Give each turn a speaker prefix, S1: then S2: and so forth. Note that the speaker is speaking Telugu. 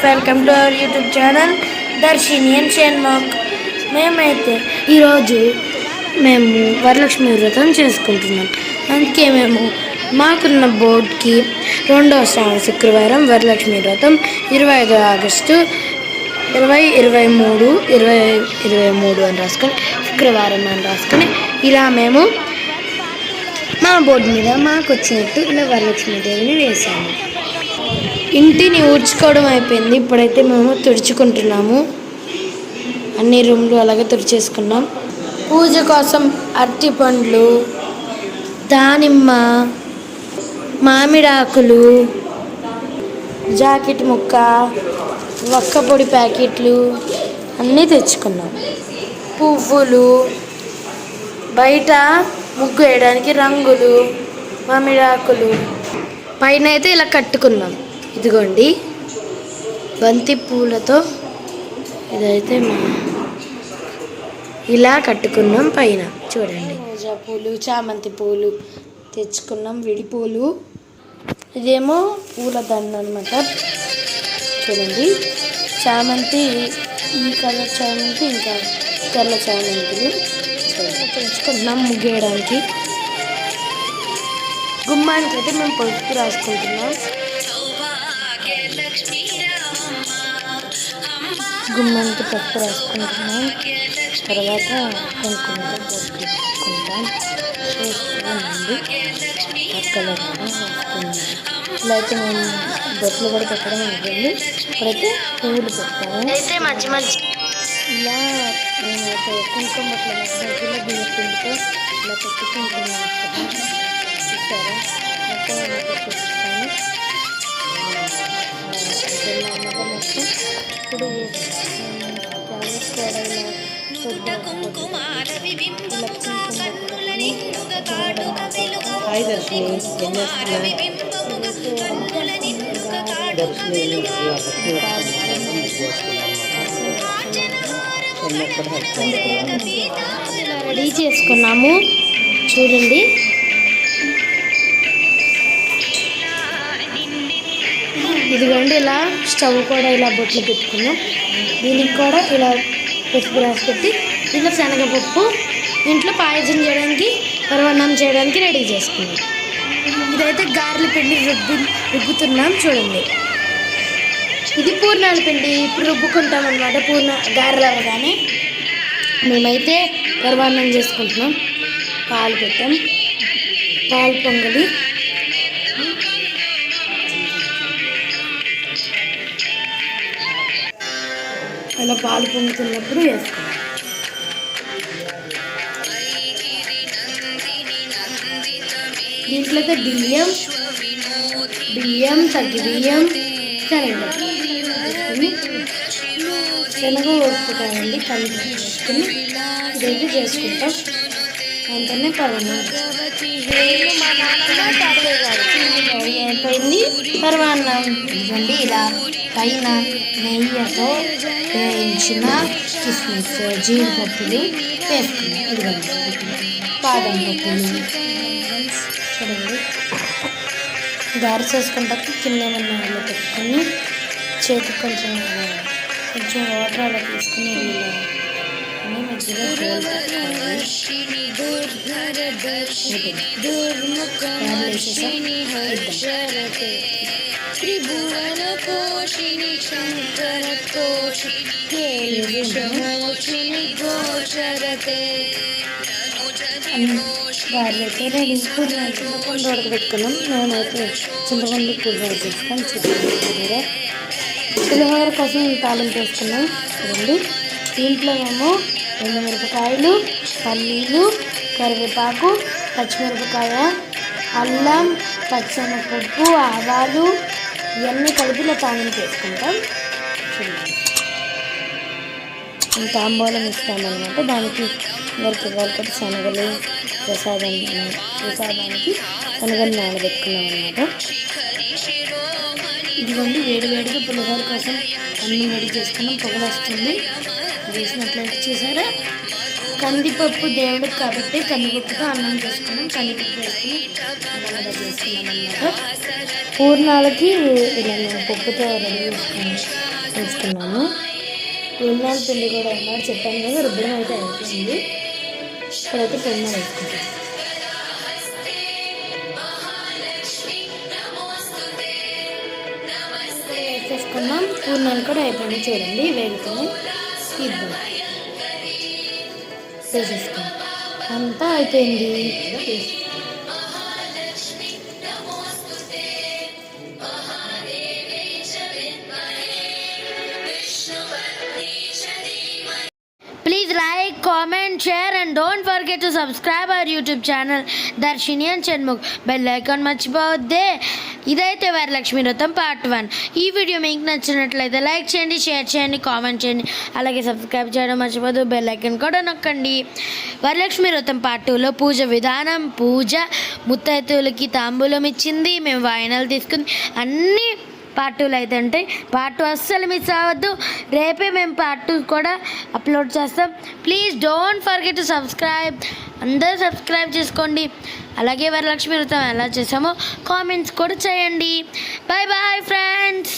S1: Welcome to our YouTube channel Darshini and Shanmukh. మేమైతే ఈరోజు వరలక్ష్మి వ్రతం చేసుకుంటున్నాం. అందుకే మాకున్న బోర్డుకి 2వ శ్రావణ శుక్రవారం వరలక్ష్మి వ్రతం 25 ఆగస్టు 2023 అని రాసుకొని శుక్రవారం అని రాసుకొని ఇలా మేము మా బోర్డు మీద మాకు వచ్చినట్టు ఇలా వరలక్ష్మీదేవిని వేసాము. ఇంటిని ఊడ్చుకోవడం అయిపోయింది. ఇప్పుడైతే మేము తుడుచుకుంటున్నాము. అన్ని రూమ్లు అలాగే తుడిచేసుకున్నాం. పూజ కోసం అరటి పండ్లు, దానిమ్మ, మామిడాకులు, జాకెట్ ముక్క, వక్క పొడి ప్యాకెట్లు అన్నీ తెచ్చుకున్నాం. పువ్వులు, బయట ముగ్గు వేయడానికి రంగులు, మామిడాకులు, పైన అయితే ఇలా కట్టుకున్నాం. ఇదిగోండి బంతి పూలతో ఇదైతే ఇలా కట్టుకున్నాం. పైన చూడండి రోజా పూలు, చామంతి పూలు తెచ్చుకున్నాం, విడి పూలు. ఇదేమో పూల దండ అనమాట. చూడండి చామంతి, ఈ కలర్ చామంతి, ఇంకా తెల్ల చామంతులు తెచ్చుకుంటున్నాం ముగ్గేయడానికి. గుమ్మానికి అయితే మేము పసుపు రాసుకుంటున్నాం. గుమ్మానికి పసుపు రాసుకుంటున్నాం. తర్వాత కుంకుమ పెట్టుకుంటాం. చూసుకోండి కలర్ కూడా రాసుకున్నాం. ఇలా అయితే మేము బొట్లు కూడా పెట్టడం అయిపోయింది. ఇప్పుడైతే పువ్వులు పెట్టాము. అయితే ఇలా మేమైతే కుంకుమ బొట్ల మధ్యలో బియ్య పిండితో ఇలా పెట్టుకుంటున్నాం. చూసారా మొత్తం చూపిస్తాను. ఇప్పుడు రెడీ చేసుకున్నాము. చూడండి ఇదిగోండి ఇలా స్టవ్ కూడా ఇలా బొట్లు పెట్టుకున్నాం. దీనికి కూడా ఇలా పసుపు రాసి పెట్టి ఇంట్లో శనగపప్పు ఇంట్లో పాయసం చేయడానికి, పరమాన్నం చేయడానికి రెడీ చేసుకున్నాం. ఇదైతే గారెల పిండి రుబ్బుతున్నాం. చూడండి ఇది పూర్ణాల పిండి. ఇప్పుడు రుబ్బుకుంటాం అన్నమాట. గారెలు అవ్వగానే మేమైతే పరమాన్నం చేసుకుంటున్నాం. పాలు పెట్టాం, పాలు పొంగలి. అలా పాలు పొంగుతున్నప్పుడు వేసుకున్నాం. దీంట్లో అయితే బియ్యం, తగ్గి బియ్యం, శనగ వేసుకుంటామండి. కలిపి వేసుకుని ఇదైతే చేసుకుంటాం. అంతనే పరమాన్నం అయిపోయింది. పరమాన్నం ఇవ్వండి ఇలా పైన నెయ్యితో వేయించిన కిస్మిస్, జీడిపప్పులు వేసుకున్నాం. ఇదిగోండి బాదం పప్పులు. చూడండి గారె చేసుకుంటాక కింద ఏమన్నా అలా పెట్టుకొని చేతికి కొంచెం వాటర్ అలా తీసుకుని మధ్యలో త్రిభువన కోశిని శంకర కోశిని గోచరతే. వారైతే రెడీ చింతపండు ఉడకబెట్టుకున్నాం. మేమైతే చింతపండు పులిహోర చేసుకొని పులిహోర కోసం తాలింపు వేసుకున్నాం. చూడండి దీంట్లో మేము ఎండుమిరపకాయలు, పల్లీలు, కరివేపాకు, పచ్చిమిరపకాయ, అల్లం, పచ్చనపప్పు, ఆవాలు ఇవన్నీ కలిపి ఇలా తాలింపు వేసుకుంటాం. తాంబూలం ఇస్తామన్నమాట. దానికి ఎవరికి ఇవ్వాలి శనగలు ప్రసాదానికి శనగలు నానబెట్టుకున్నాం అన్నమాట. ఇదిగోండి వేడివేడిగా పులిహోర కోసం అన్నీ రెడీ చేసుకున్నాం. పొగలు వస్తుంది వేసినట్లయితే. చూసారా కందిపప్పు దేవుడికి కాబట్టి కందిపప్పుతో అన్నం చేసుకున్నాం. కందిపప్పు వేసుకుని అన్నం చేసుకున్నాం అన్నమాట. పూర్ణాలకి ఇలా మేము పప్పుతో రెడీ చేసుకున్నాం. వేసుకున్నాము. పూర్ణాల పిండి కూడా ఉన్నాడు చెప్పాను కదా, రుబ్బడం అయితే అయిపోయింది. ఇప్పుడైతే పూర్ణాలు వేసుకుంటాం. వేసేసుకున్నాం. పూర్ణాలు కూడా అయిపోయింది చూడండి, వేగుతున్నాయి. ఇద్దాం వేసేసుకున్నాం. అంతా అయిపోయింది. Please like, comment, share and don't forget to subscribe our YouTube channel Darshini and Chanmugh. Bell icon మర్చిపోవద్దే. ఇదైతే వరలక్ష్మి వ్రతం పార్ట్ 1. ఈ వీడియో మీకు నచ్చినట్లయితే లైక్ చేయండి, షేర్ చేయండి, కామెంట్ చేయండి, అలాగే సబ్స్క్రైబ్ చేయడం మర్చిపోదు. బెల్ ఐకాన్ కూడా నొక్కండి. వరలక్ష్మి వ్రతం పార్ట్ 2లో పూజ విధానం, పూజ, ముత్తైదువులకి తాంబూలం ఇచ్చింది, మేము వాయినాలు తీసుకుంది, అన్నీ పార్ట్ 2లో అయితే ఉంటాయి. పార్ట్ 2 అస్సలు మిస్ అవ్వద్దు. రేపే మేము పార్ట్ 2 కూడా అప్లోడ్ చేస్తాం. Please don't forget to subscribe. అందరూ సబ్స్క్రైబ్ చేసుకోండి. అలాగే వరలక్ష్మి వ్రతం ఎలా చేసామో కామెంట్స్ కూడా చేయండి. Bye bye friends.